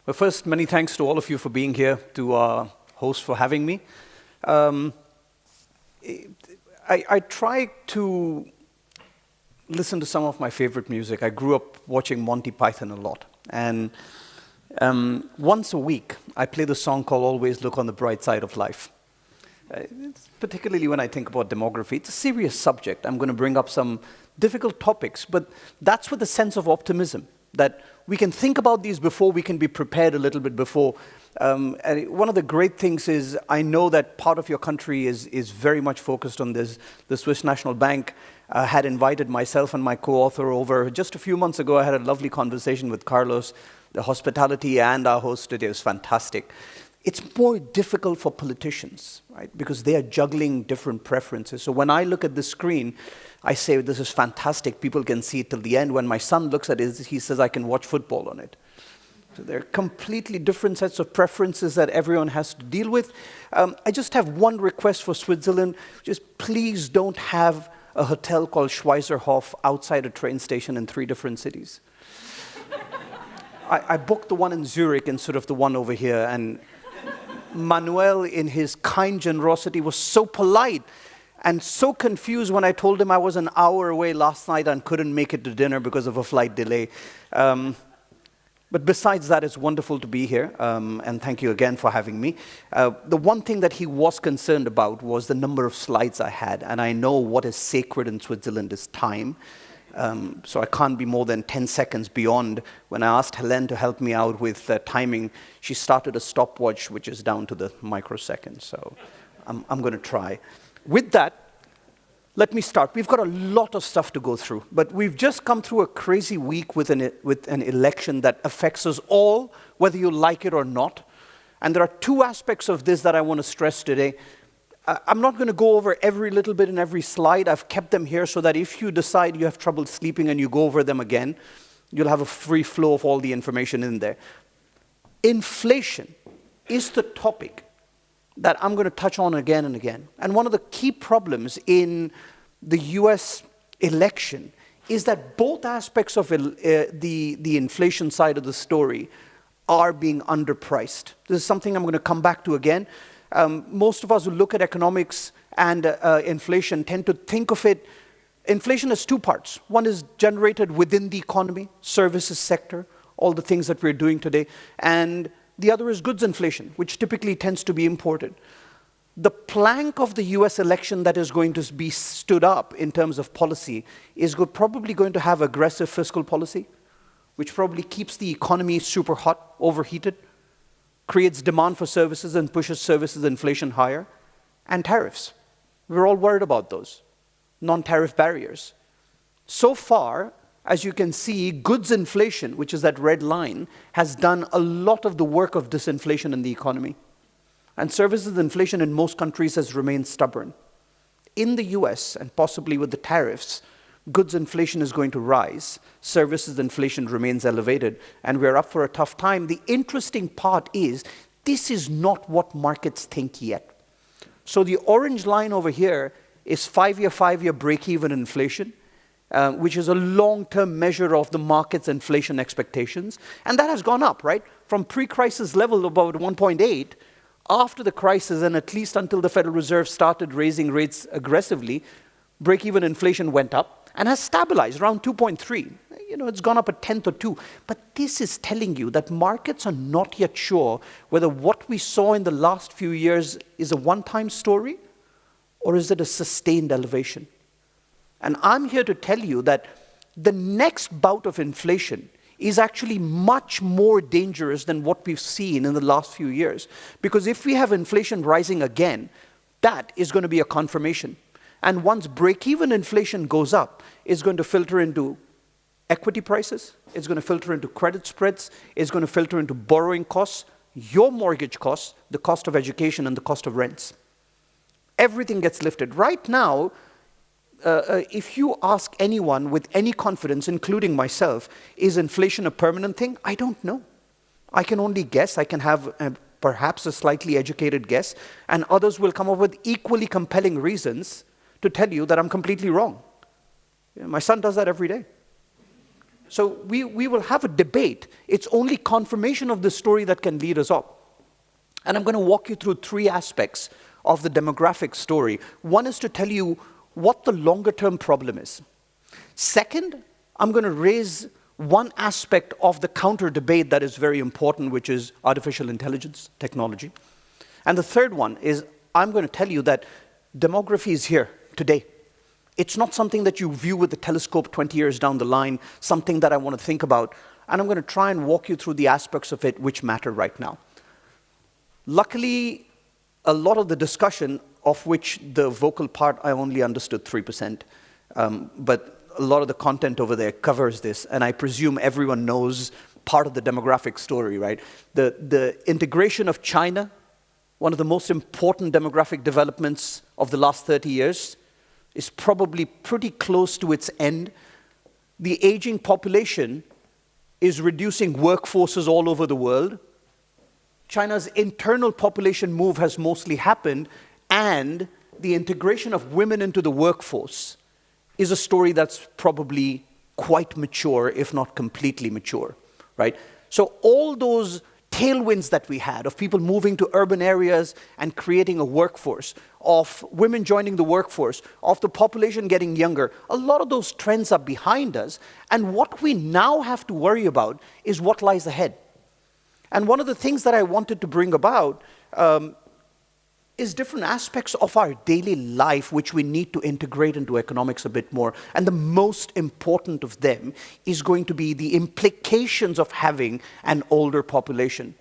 Well, first, many thanks to all of you for being here, to our host for having me. I try to listen to some of my favorite music. I grew up watching Monty Python a lot. And once a week, I play the song called Always Look on the Bright Side of Life. Particularly when I think about demography. It's a serious subject. I'm going to bring up some difficult topics, but that's with a sense of optimism, that we can think about these before we can be prepared a little bit before. And one of the great things is I know that part of your country is very much focused on this. The Swiss National Bank had invited myself and my co-author over. Just a few months ago, I had a lovely conversation with Carlos. The hospitality and our host today was fantastic. It's more difficult for politicians, right? Because they are juggling different preferences. So when I look at the screen, I say, this is fantastic. People can see it till the end. When my son looks at it, he says, I can watch football on it. So there are completely different sets of preferences that everyone has to deal with. I just have one request for Switzerland. Just please don't have a hotel called 𝗪𝗏𝗏 outside a train station in 3 different cities. I booked the one in Zurich instead of the one over here, and Manuel, in his kind generosity, was so polite and so confused when I told him I was an hour away last night and couldn't make it to dinner because of a flight delay. But besides that, it's wonderful to be here, and thank you again for having me. The one thing that he was concerned about was the number of slides I had, and I know what is sacred in Switzerland is time. So I can't be more than 10 seconds beyond. When I asked Helen to help me out with timing, she started a stopwatch, which is down to the microsecond. So I'm going to try. With that, let me start. We've got a lot of stuff to go through, but we've just come through a crazy week with an election that affects us all, whether you like it or not. And there are 2 aspects of this that I want to stress today. I'm not going to go over every little bit in every slide. I've kept them here so that if you decide you have trouble sleeping and you go over them again, you'll have a free flow of all the information in there. Inflation is the topic that I'm going to touch on again and again. And one of the key problems in the US election is that both aspects of the inflation side of the story are being underpriced. This is something I'm going to come back to again. Most of us who look at economics and inflation tend to think of it, inflation has 2 parts. One is generated within the economy, services sector, all the things that we're doing today, and the other is goods inflation, which typically tends to be imported. The plank of the US election that is going to be stood up in terms of policy is probably going to have aggressive fiscal policy, which probably keeps the economy super hot, overheated, creates demand for services and pushes services inflation higher, and tariffs. We're all worried about those, non-tariff barriers. So far, as you can see, goods inflation, which is that red line, has done a lot of the work of disinflation in the economy. And services inflation in most countries has remained stubborn. In the US, and possibly with the tariffs, goods inflation is going to rise, services inflation remains elevated, and we're up for a tough time. The interesting part is, this is not what markets think yet. So the orange line over here is 5-year break-even inflation, which is a long-term measure of the market's inflation expectations. And that has gone up, right? From pre-crisis level of about 1.8, after the crisis, and at least until the Federal Reserve started raising rates aggressively, break-even inflation went up and has stabilized around 2.3. You know, it's gone up a tenth or 2. But this is telling you that markets are not yet sure whether what we saw in the last few years is a one-time story or is it a sustained elevation. And I'm here to tell you that the next bout of inflation is actually much more dangerous than what we've seen in the last few years. Because if we have inflation rising again, that is going to be a confirmation. And once break-even inflation goes up, it's going to filter into equity prices, it's going to filter into credit spreads, it's going to filter into borrowing costs, your mortgage costs, the cost of education, and the cost of rents. Everything gets lifted. Right now, if you ask anyone with any confidence, including myself, is inflation a permanent thing? I don't know. I can only guess. I can have perhaps a slightly educated guess, and others will come up with equally compelling reasons to tell you that I'm completely wrong. My son does that every day. So we will have a debate. It's only confirmation of this story that can lead us up. And I'm going to walk you through three aspects of the demographic story. One is to tell you what the longer-term problem is. Second, I'm going to raise one aspect of the counter-debate that is very important, which is artificial intelligence technology. And the third one is I'm going to tell you that demography is here today. It's not something that you view with the telescope 20 years down the line, something that I want to think about. And I'm going to try and walk you through the aspects of it which matter right now. Luckily, a lot of the discussion, of which the vocal part I only understood 3%, but a lot of the content over there covers this, and I presume everyone knows part of the demographic story, right? The integration of China, one of the most important demographic developments of the last 30 years, is probably pretty close to its end. The aging population is reducing workforces all over the world. China's internal population move has mostly happened, and the integration of women into the workforce is a story that's probably quite mature, if not completely mature, right? So all those tailwinds that we had of people moving to urban areas and creating a workforce, of women joining the workforce, of the population getting younger, a lot of those trends are behind us, and what we now have to worry about is what lies ahead. And one of the things that I wanted to bring about is different aspects of our daily life which we need to integrate into economics a bit more. And the most important of them is going to be the implications of having an older population.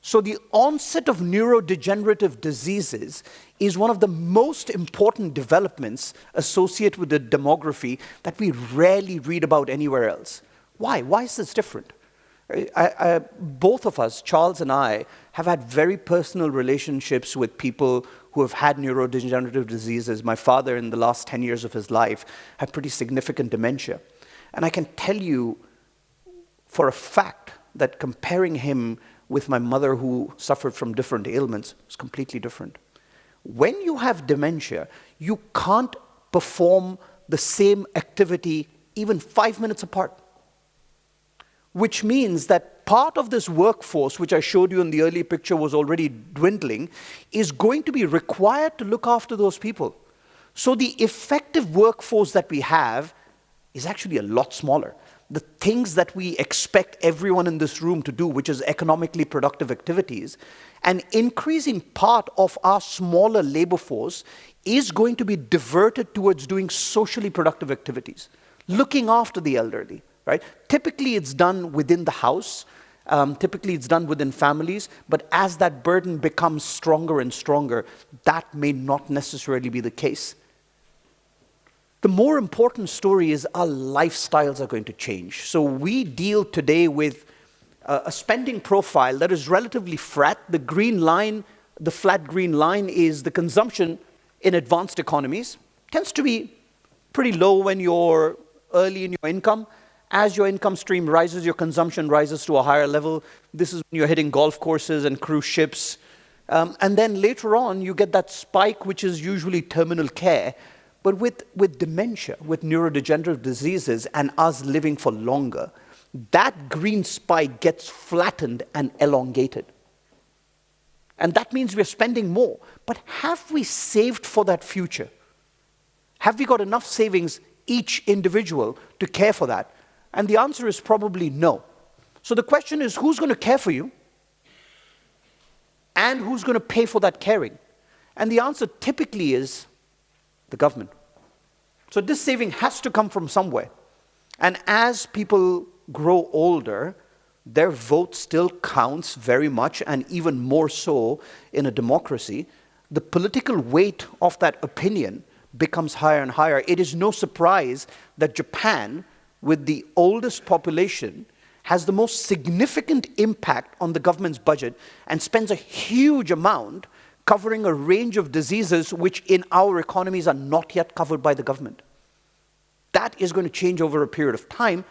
So the onset of neurodegenerative diseases is one of the most important developments associated with the demography that we rarely read about anywhere else. Why? Why is this different? Both of us, Charles and I, have had very personal relationships with people who have had neurodegenerative diseases. My father, in the last 10 years of his life, had pretty significant dementia. And I can tell you for a fact that comparing him with my mother, who suffered from different ailments, was completely different. When you have dementia, you can't perform the same activity even 5 minutes apart. Which means that part of this workforce, which I showed you in the early picture was already dwindling, is going to be required to look after those people. So the effective workforce that we have is actually a lot smaller. The things that we expect everyone in this room to do, which is economically productive activities, an increasing part of our smaller labor force is going to be diverted towards doing socially productive activities, looking after the elderly. Right? Typically, it's done within the house. Typically, it's done within families. But as that burden becomes stronger and stronger, that may not necessarily be the case. The more important story is our lifestyles are going to change. So we deal today with a spending profile that is relatively flat. The green line, the flat green line, is the consumption in advanced economies. Tends to be pretty low when you're early in your income. As your income stream rises, your consumption rises to a higher level. This is when you're hitting golf courses and cruise ships. And then later on, you get that spike, which is usually terminal care. But with dementia, with neurodegenerative diseases, and us living for longer, that green spike gets flattened and elongated. And that means we're spending more. But have we saved for that future? Have we got enough savings, each individual, to care for that? And the answer is probably no. So the question is, who's going to care for you? And who's going to pay for that caring? And the answer typically is the government. So this saving has to come from somewhere. And as people grow older, their vote still counts very much, and even more so in a democracy. The political weight of that opinion becomes higher and higher. It is no surprise that Japan, with the oldest population, has the most significant impact on the government's budget and spends a huge amount covering a range of diseases which in our economies are not yet covered by the government. That is going to change over a period of time.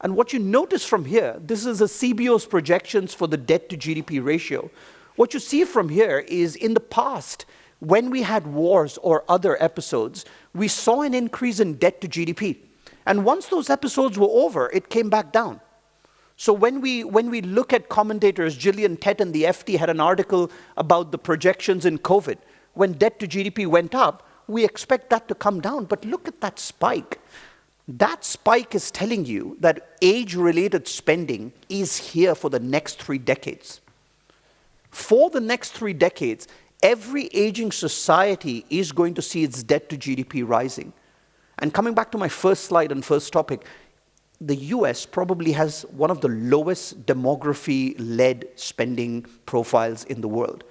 And what you notice from here, this is a CBO's projections for the debt to GDP ratio. What you see from here is in the past, when we had wars or other episodes, we saw an increase in debt to GDP. And once those episodes were over, it came back down. So when we look at commentators, Gillian Tett and the FT had an article about the projections in COVID. When debt to GDP went up, we expect that to come down. But look at that spike. That spike is telling you that age-related spending is here for the next 3 decades. For the next 3 decades, every aging society is going to see its debt to GDP rising. And coming back to my first slide and first topic, the US probably has one of the lowest demography-led spending profiles in the world.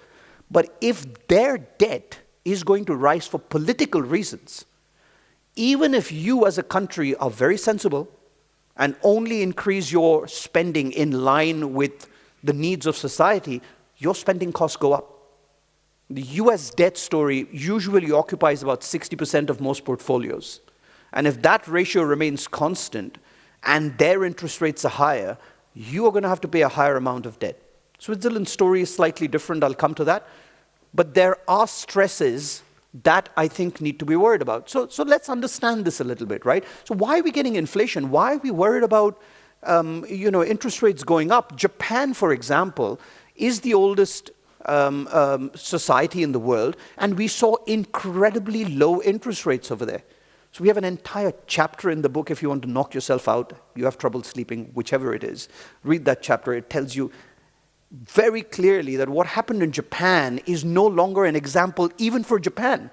But if their debt is going to rise for political reasons, even if you as a country are very sensible and only increase your spending in line with the needs of society, your spending costs go up. The US debt story usually occupies about 60% of most portfolios. And if that ratio remains constant and their interest rates are higher, you are going to have to pay a higher amount of debt. Switzerland's story is slightly different, I'll come to that. But there are stresses that I think need to be worried about. So let's understand this a little bit, right? So why are we getting inflation? Why are we worried about interest rates going up? Japan, for example, is the oldest society in the world, and we saw incredibly low interest rates over there. So we have an entire chapter in the book. If you want to knock yourself out, you have trouble sleeping, whichever it is, read that chapter. It tells you very clearly that what happened in Japan is no longer an example even for Japan.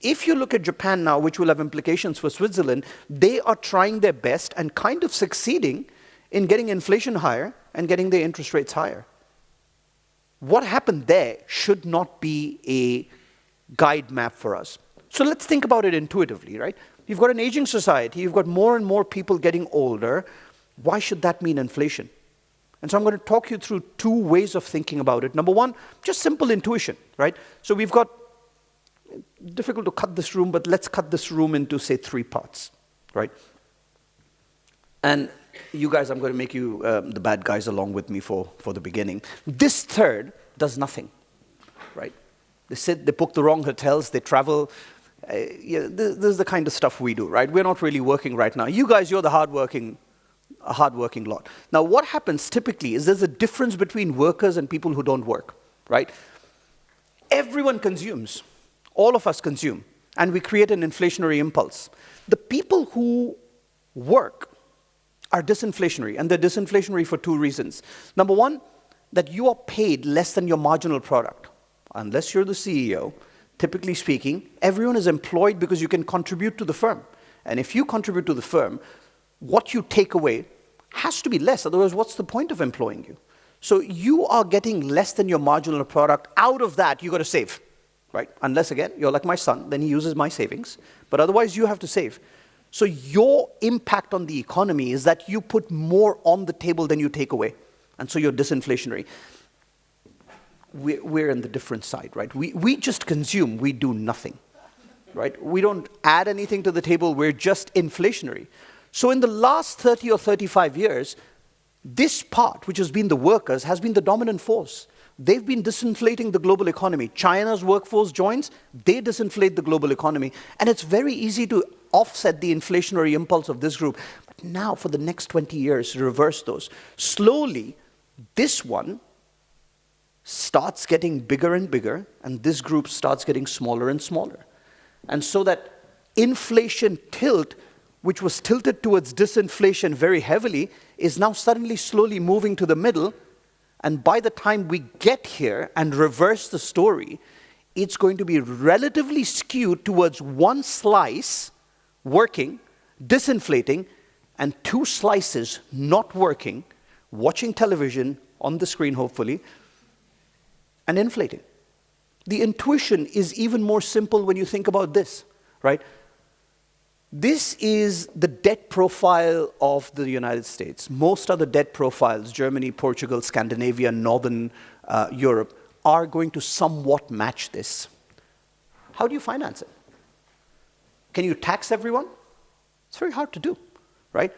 If you look at Japan now, which will have implications for Switzerland, they are trying their best and kind of succeeding in getting inflation higher and getting their interest rates higher. What happened there should not be a guide map for us. So let's think about it intuitively, right? You've got an aging society, you've got more and more people getting older. Why should that mean inflation? And so I'm going to talk you through 2 ways of thinking about it. Number one, just simple intuition, right? So we've got, difficult to cut this room, but let's cut this room into, say, 3 parts, right? And you guys, I'm going to make you the bad guys along with me for the beginning. This third does nothing, right? They book the wrong hotels, they travel. This is the kind of stuff we do, right? We're not really working right now. You guys, you're the hardworking lot. Now, what happens typically is there's a difference between workers and people who don't work, right? Everyone consumes. All of us consume. And we create an inflationary impulse. The people who work are disinflationary, and they're disinflationary for 2 reasons. Number one, that you are paid less than your marginal product. Unless you're the CEO, typically speaking, everyone is employed because you can contribute to the firm. And if you contribute to the firm, what you take away has to be less. Otherwise, what's the point of employing you? So you are getting less than your marginal product. Out of that, you got to save, right? Unless, again, you're like my son, then he uses my savings. But otherwise, you have to save. So your impact on the economy is that you put more on the table than you take away. And so you're disinflationary. We're in the different side, right? We just consume, we do nothing, right? We don't add anything to the table, we're just inflationary. So in the last 30 or 35 years, this part, which has been the workers, has been the dominant force. They've been disinflating the global economy. China's workforce joins, they disinflate the global economy. And it's very easy to offset the inflationary impulse of this group. But now, for the next 20 years, reverse those. Slowly, this one starts getting bigger and bigger, and this group starts getting smaller and smaller. And so that inflation tilt, which was tilted towards disinflation very heavily, is now suddenly slowly moving to the middle. And by the time we get here and reverse the story, it's going to be relatively skewed towards one slice working, disinflating, and 2 slices not working, watching television on the screen, hopefully, and inflating. The intuition is even more simple when you think about this, right? This is the debt profile of the United States. Most other debt profiles, Germany, Portugal, Scandinavia, Northern Europe, are going to somewhat match this. How do you finance it? Can you tax everyone? It's very hard to do, right?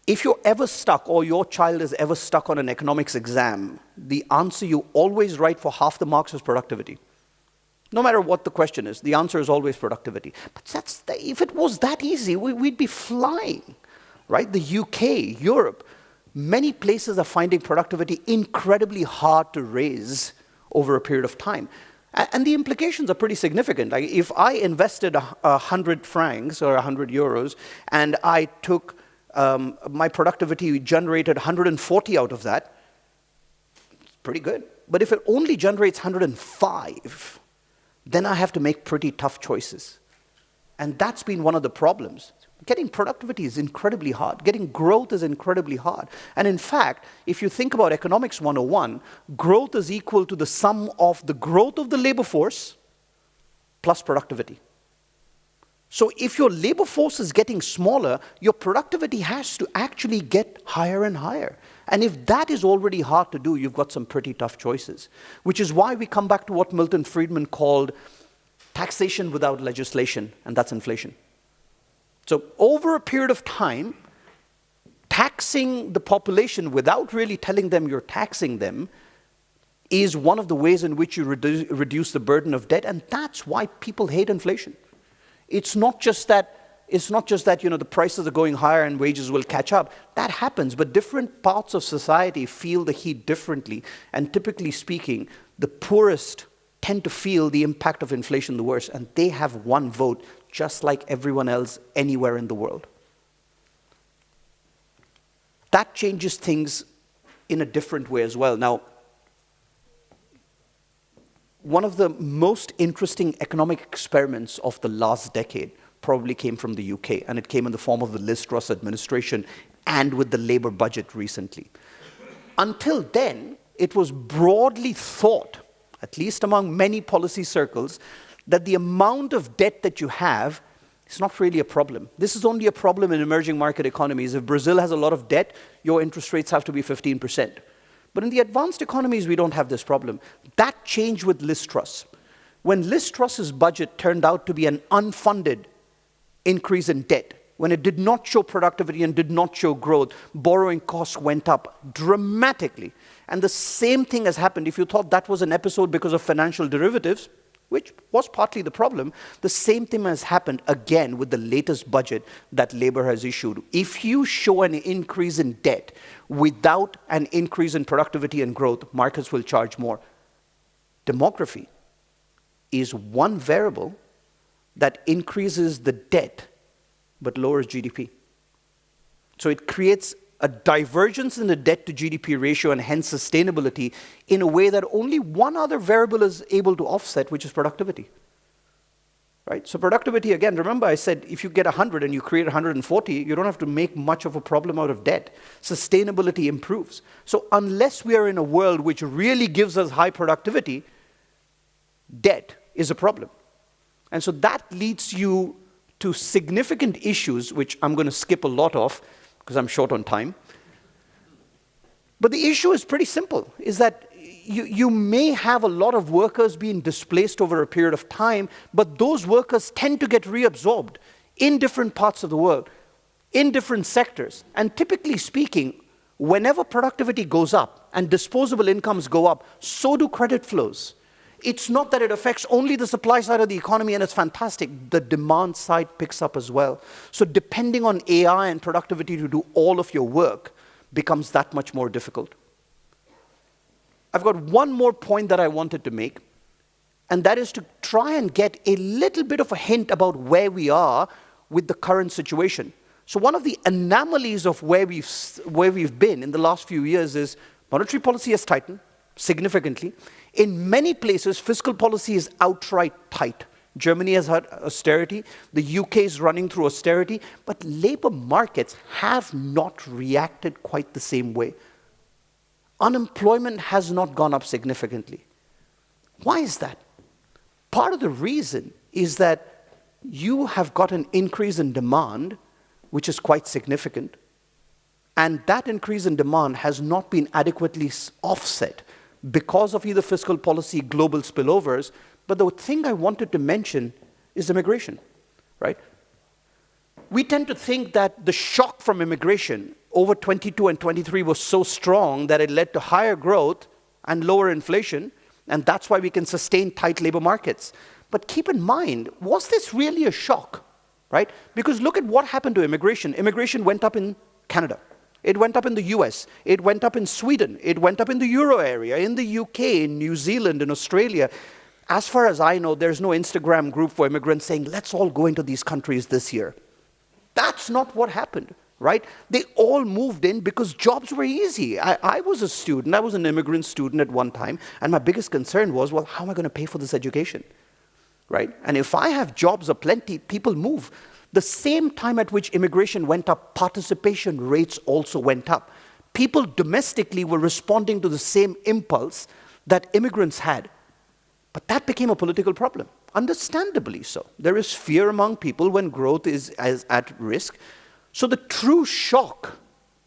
If you're ever stuck, or your child is ever stuck on an economics exam, the answer you always write for half the marks is productivity. No matter what the question is, the answer is always productivity. But if it was that easy, we'd be flying, right? The UK, Europe, many places are finding productivity incredibly hard to raise over a period of time. And the implications are pretty significant. Like if I invested 100 francs or 100 euros and I took my productivity generated 140 out of that, it's pretty good. But if it only generates 105, then I have to make pretty tough choices. And that's been one of the problems. Getting productivity is incredibly hard. Getting growth is incredibly hard. And in fact, if you think about Economics 101, growth is equal to the sum of the growth of the labor force plus productivity. So if your labor force is getting smaller, your productivity has to actually get higher and higher. And if that is already hard to do, you've got some pretty tough choices. Which is why we come back to what Milton Friedman called taxation without legislation, and that's inflation. So over a period of time, taxing the population without really telling them you're taxing them is one of the ways in which you reduce the burden of debt, and that's why people hate inflation. It's not just that the prices are going higher and wages will catch up. That happens, but different parts of society feel the heat differently. And typically speaking, the poorest tend to feel the impact of inflation the worst, and they have one vote, just like everyone else anywhere in the world. That changes things in a different way as well. Now, one of the most interesting economic experiments of the last decade probably came from the UK, and it came in the form of the Liz Truss administration and with the Labour budget recently. Until then, it was broadly thought, at least among many policy circles, that the amount of debt that you have is not really a problem. This is only a problem in emerging market economies. If Brazil has a lot of debt, your interest rates have to be 15%. But in the advanced economies, we don't have this problem. That changed with Liz Truss. When Liz Truss's budget turned out to be an unfunded increase in debt, when it did not show productivity and did not show growth, borrowing costs went up dramatically. And the same thing has happened. If you thought that was an episode because of financial derivatives, which was partly the problem, the same thing has happened again with the latest budget that Labour has issued. If you show an increase in debt without an increase in productivity and growth, markets will charge more. Demography is one variable that increases the debt but lowers GDP. So it creates a divergence in the debt to GDP ratio and hence sustainability in a way that only one other variable is able to offset, which is productivity. Right? So productivity, again, remember I said if you get 100 and you create 140, you don't have to make much of a problem out of debt. Sustainability improves. So unless we are in a world which really gives us high productivity, debt is a problem. And so that leads you to significant issues, which I'm going to skip a lot of, because I'm short on time. But the issue is pretty simple, is that you may have a lot of workers being displaced over a period of time, but those workers tend to get reabsorbed in different parts of the world, in different sectors. And typically speaking, whenever productivity goes up and disposable incomes go up, so do credit flows. It's not that it affects only the supply side of the economy and it's fantastic. The demand side picks up as well. So depending on AI and productivity to do all of your work becomes that much more difficult. I've got one more point that I wanted to make, and that is to try and get a little bit of a hint about where we are with the current situation. So one of the anomalies of where we've been in the last few years is monetary policy has tightened significantly. In many places, fiscal policy is outright tight. Germany has had austerity. The UK is running through austerity. But labor markets have not reacted quite the same way. Unemployment has not gone up significantly. Why is that? Part of the reason is that you have got an increase in demand, which is quite significant. And that increase in demand has not been adequately offset because of either fiscal policy, global spillovers. But the thing I wanted to mention is immigration, right? We tend to think that the shock from immigration over 22 and 23 was so strong that it led to higher growth and lower inflation. And that's why we can sustain tight labor markets. But keep in mind, was this really a shock, right? Because look at what happened to immigration. Immigration went up in Canada. It went up in the US. It went up in Sweden. It went up in the Euro area, in the UK, in New Zealand, in Australia. As far as I know, there's no Instagram group for immigrants saying, let's all go into these countries this year. That's not what happened, right? They all moved in because jobs were easy. I was a student. I was an immigrant student at one time. And my biggest concern was, well, how am I going to pay for this education? Right? And if I have jobs aplenty, people move. The same time at which immigration went up, participation rates also went up. People domestically were responding to the same impulse that immigrants had. But that became a political problem, understandably so. There is fear among people when growth is at risk. So the true shock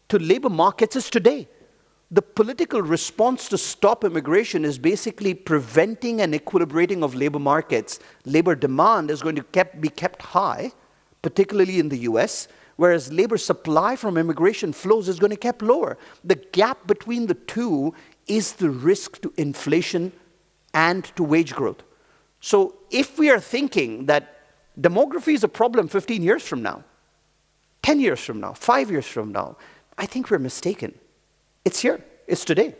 to labor markets is today. The political response to stop immigration is basically preventing an equilibrating of labor markets. Labor demand is going to be kept high, particularly in the US, whereas labor supply from immigration flows is going to be kept lower. The gap between the two is the risk to inflation and to wage growth. So if we are thinking that demography is a problem 15 years from now, 10 years from now, 5 years from now, I think we're mistaken. It's here. It's today.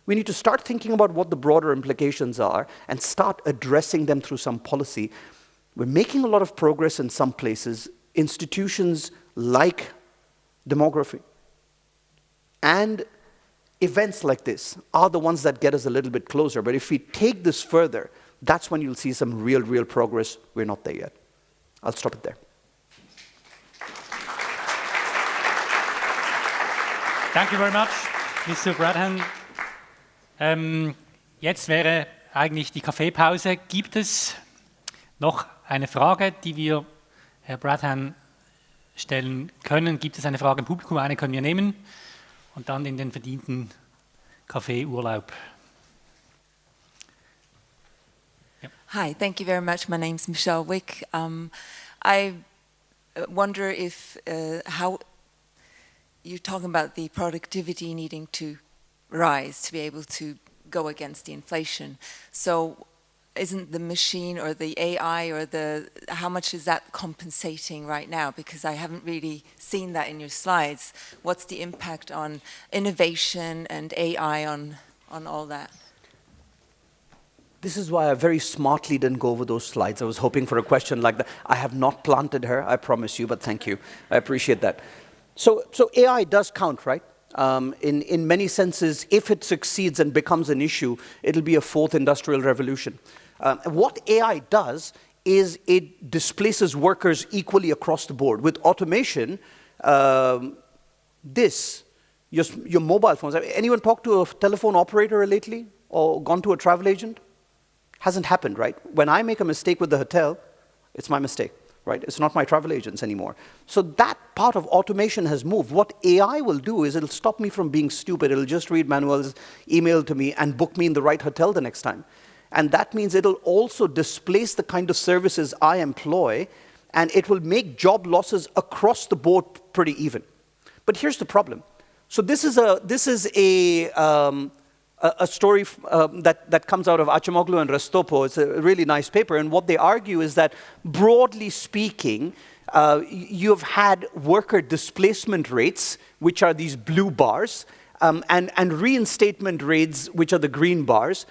We need to start thinking about what the broader implications are and start addressing them through some policy. We're making a lot of progress in some places. Institutions like demography and events like this are the ones that get us a little bit closer. But if we take this further, that's when you'll see some real progress. We're not there yet. I'll stop it there. Thank you very much, Mr. Pradhan. Jetzt wäre eigentlich die Kaffeepause. Gibt es noch eine Frage, die wir Herr Pradhan stellen können? Gibt es eine Frage im Publikum? Eine können wir nehmen und dann in den verdienten Kaffeeurlaub. Yep. Hi, thank you very much. My name's Michelle Wick. I wonder if how you're talking about the productivity needing to rise to be able to go against the inflation. So isn't the machine or the AI or how much is that compensating right now? Because I haven't really seen that in your slides. What's the impact on innovation and AI on all that? This is why I very smartly didn't go over those slides. I was hoping for a question like that. I have not planted her, I promise you, but thank you. I appreciate that. So AI does count, right? In many senses, if it succeeds and becomes an issue, it'll be a fourth industrial revolution. What AI does is it displaces workers equally across the board. With automation, your mobile phones, anyone talked to a telephone operator lately or gone to a travel agent? Hasn't happened, right? When I make a mistake with the hotel, it's my mistake. Right? It's not my travel agents anymore. So that part of automation has moved. What AI will do is it'll stop me from being stupid. It'll just read Manuel's email to me and book me in the right hotel the next time. And that means it'll also displace the kind of services I employ, and it will make job losses across the board pretty even. But here's the problem. So this is a story that comes out of Acemoglu and Restopo. It's a really nice paper, and what they argue is that, broadly speaking, you've had worker displacement rates, which are these blue bars, and reinstatement rates, which are the green bars,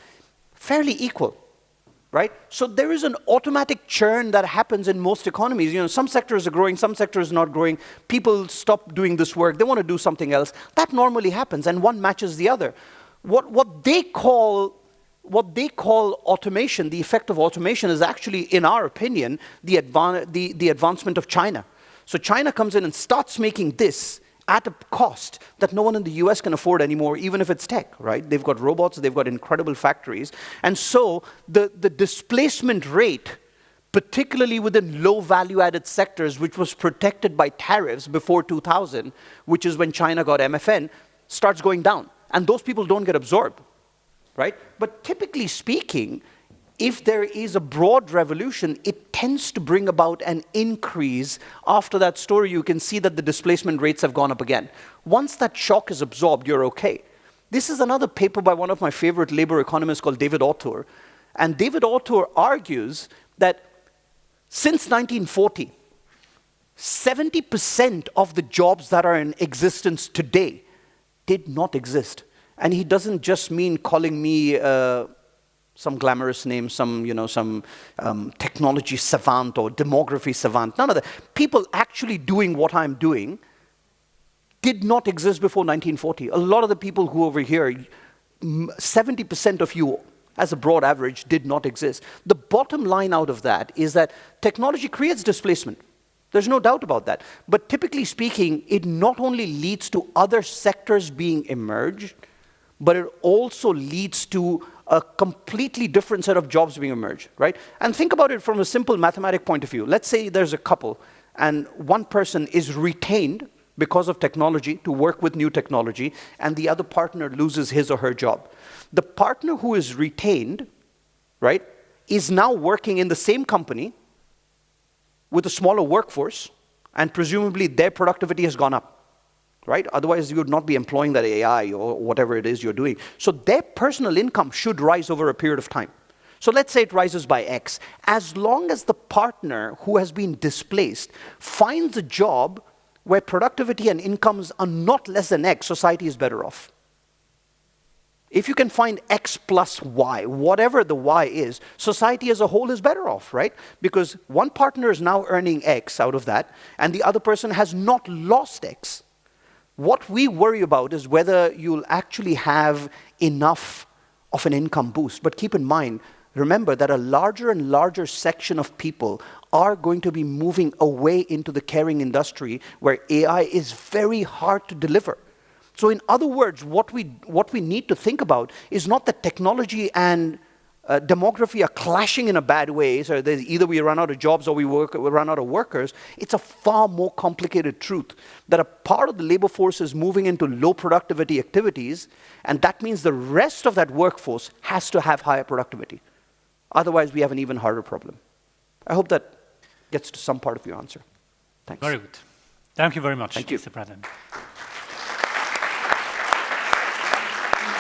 fairly equal, right? So there is an automatic churn that happens in most economies. You know, some sectors are growing, some sectors are not growing. People stop doing this work, they want to do something else. That normally happens, and one matches the other. What they call automation, the effect of automation, is actually, in our opinion, the advancement of China. So China comes in and starts making this at a cost that no one in the US can afford anymore, even if it's tech, right? They've got robots, they've got incredible factories. And so the displacement rate, particularly within low value-added sectors, which was protected by tariffs before 2000, which is when China got MFN, starts going down. And those people don't get absorbed, right? But typically speaking, if there is a broad revolution, it tends to bring about an increase. After that story, you can see that the displacement rates have gone up again. Once that shock is absorbed, you're okay. This is another paper by one of my favorite labor economists called David 𝗏𝗏. And David 𝗏𝗏 argues that since 1940, 70% of the jobs that are in existence today did not exist. And he doesn't just mean calling me some glamorous name, some technology savant or demography savant. None of that. People actually doing what I'm doing did not exist before 1940. A lot of the people who over here, 70% of you, as a broad average, did not exist. The bottom line out of that is that technology creates displacement. There's no doubt about that. But typically speaking, it not only leads to other sectors being emerged, but it also leads to a completely different set of jobs being emerged, right? And think about it from a simple mathematic point of view. Let's say there's a couple, and one person is retained because of technology to work with new technology, and the other partner loses his or her job. The partner who is retained, right, is now working in the same company with a smaller workforce, and presumably their productivity has gone up, right? Otherwise, you would not be employing that AI or whatever it is you're doing. So their personal income should rise over a period of time. So let's say it rises by X. As long as the partner who has been displaced finds a job where productivity and incomes are not less than X, society is better off. If you can find X plus Y, whatever the Y is, society as a whole is better off, right? Because one partner is now earning X out of that, and the other person has not lost X. What we worry about is whether you'll actually have enough of an income boost. But keep in mind, remember that a larger and larger section of people are going to be moving away into the caring industry where AI is very hard to deliver. So in other words, what we need to think about is not that technology and demography are clashing in a bad way, so either we run out of jobs or we run out of workers. It's a far more complicated truth that a part of the labor force is moving into low productivity activities, and that means the rest of that workforce has to have higher productivity. Otherwise, we have an even harder problem. I hope that gets to some part of your answer. Thanks. Very good. Thank you very much, Thank you. Mr. Pradhan.